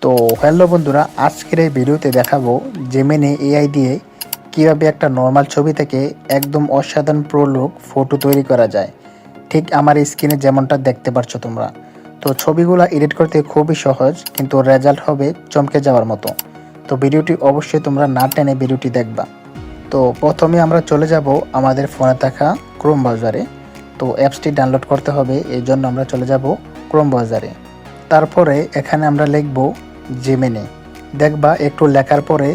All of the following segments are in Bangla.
তো হ্যালো বন্ধুরা, আজকের এই ভিডিওতে দেখাবো জেমিনি এআই দিয়ে কিভাবে একটা নর্মাল ছবি থেকে একদম অসাধারণ প্রো লুক ফটো তৈরি করা যায়। ঠিক আমার স্ক্রিনে যেমনটা দেখতে পাচ্ছ তোমরা। তো ছবিগুলো এডিট করতে খুবই সহজ, কিন্তু রেজাল্ট হবে চমকে যাওয়ার মতো। তো ভিডিওটি অবশ্যই তোমরা না টেনে ভিডিওটি দেখবা। তো প্রথমে আমরা চলে যাব আমাদের ফোনে থাকা ক্রোম ব্রাউজারে। তো অ্যাপসটি ডাউনলোড করতে হবে, এই জন্য আমরা চলে যাব ক্রোম ব্রাউজারে। তারপরে এখানে আমরা লিখব জেমিনি। দেখবা একটু লেখার পরে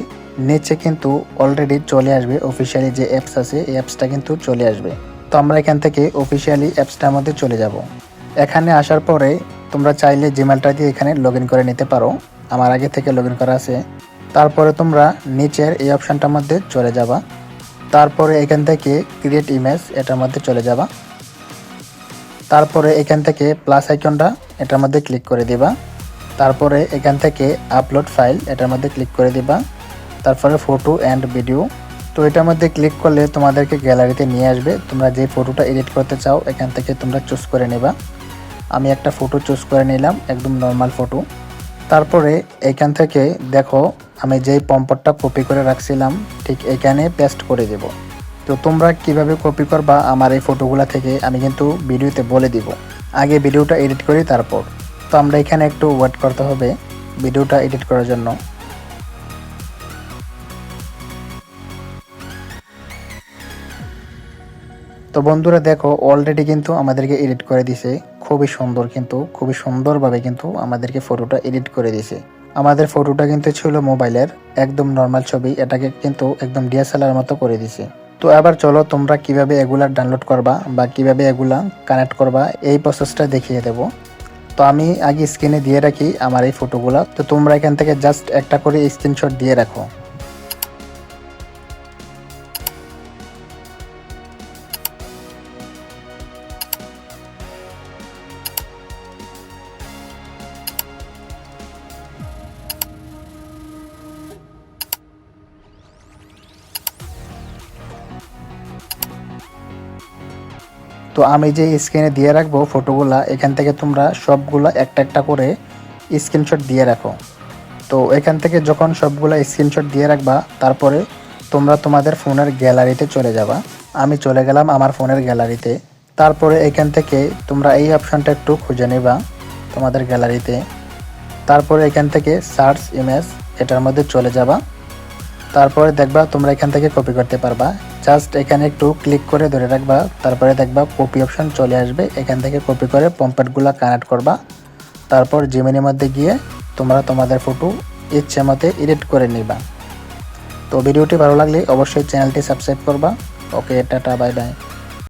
নিচে কিন্তু অলরেডি চলে আসবে অফিসিয়ালি যে অ্যাপস আছে, এই অ্যাপসটা কিন্তু চলে আসবে। তো আমরা এখান থেকে অফিসিয়ালি অ্যাপসটার মধ্যে চলে যাব। এখানে আসার পরে তোমরা চাইলে জিমেলটা দিয়ে এখানে লগ ইন করে নিতে পারো, আমার আগে থেকে লগ ইন করা আছে। তারপরে তোমরা নিচের এই অপশানটার মধ্যে চলে যাবা। তারপরে এখান থেকে ক্রিয়েট ইমেজ এটার মধ্যে চলে যাবা। তারপরে এখান থেকে প্লাস আইকনটা এটার মধ্যে ক্লিক করে দিবা। তারপরে এখান থেকে আপলোড ফাইল এটার মধ্যে ক্লিক করে দিবা। তারপরে ফটো অ্যান্ড ভিডিও, তো এটার মধ্যে ক্লিক করলে তোমাদেরকে গ্যালারিতে নিয়ে আসবে। তোমরা যে ফটোটা এডিট করতে চাও এখান থেকে তোমরা চুজ করে নেবা। আমি একটা ফটো চুজ করে নিলাম, একদম নর্মাল ফটো। তারপরে এখান থেকে দেখো আমি যেই পম্পটটা কপি করে রাখছিলাম ঠিক এখানে পেস্ট করে দেব। তো তোমরা কিভাবে কপি করবা আমার এই ফটোগুলো থেকে আমি কিন্তু ভিডিওতে বলে দিব। আগে ভিডিওটা এডিট করি তারপর। তো আমরা এখানে একটু ওয়েট করতে হবে ভিডিওটা এডিট করার জন্য। তো বন্ধুরা দেখো অলরেডি কিন্তু আমাদেরকে এডিট করে দিছে, খুবই সুন্দর, কিন্তু খুবই সুন্দরভাবে কিন্তু আমাদেরকে ফটোটা এডিট করে দিছে। আমাদের ফটোটা কিন্তু ছিল মোবাইলের একদম নর্মাল ছবি, এটাকে কিন্তু একদম ডিএসএলআর মতো করে দিছে। তো এবার চলো তোমরা কিভাবে এগুলা ডাউনলোড করবা বা কিভাবে এগুলা কানেক্ট করবা এই প্রসেসটা দেখিয়ে দেব। তো আমি আগে স্ক্রিনে দিয়ে রাখি আমার এই ফটোগুলা, তো তোমরা এখান থেকে জাস্ট একটা করে স্ক্রিনশট দিয়ে রাখো। তো আমি যে স্ক্রিনে দিয়ে রাখবো ফটোগুলা, এখান থেকে তোমরা সবগুলা একটা একটা করে স্ক্রিনশট দিয়ে রাখো। তো এখান থেকে যখন সবগুলা স্ক্রিনশট দিয়ে রাখবা তারপরে তোমরা তোমাদের ফোনের গ্যালারিতে চলে যাবা। আমি চলে গেলাম আমার ফোনের গ্যালারিতে। তারপরে এখান থেকে তোমরা এই অপশানটা একটু খুঁজে নেবা তোমাদের গ্যালারিতে। তারপরে এখান থেকে সার্চ ইমেজ এটার মধ্যে চলে যাবা। তারপরে দেখবা তোমরা এখান থেকে কপি করতে পারবা। জাস্ট এখানে একটু ক্লিক করে ধরে রাখবা, তারপরে দেখবা কপি অপশন চলে আসবে। এখান থেকে কপি করে পম্পলেটগুলো কানেক্ট করবা। তারপর জেমিনির মধ্যে গিয়ে তোমরা তোমাদের ফটো ইচ্ছে মতে এডিট করে নিবা। তো ভিডিওটি ভালো লাগলে অবশ্যই চ্যানেলটি সাবস্ক্রাইব করবা। ওকে, টাটা, বাই বাই।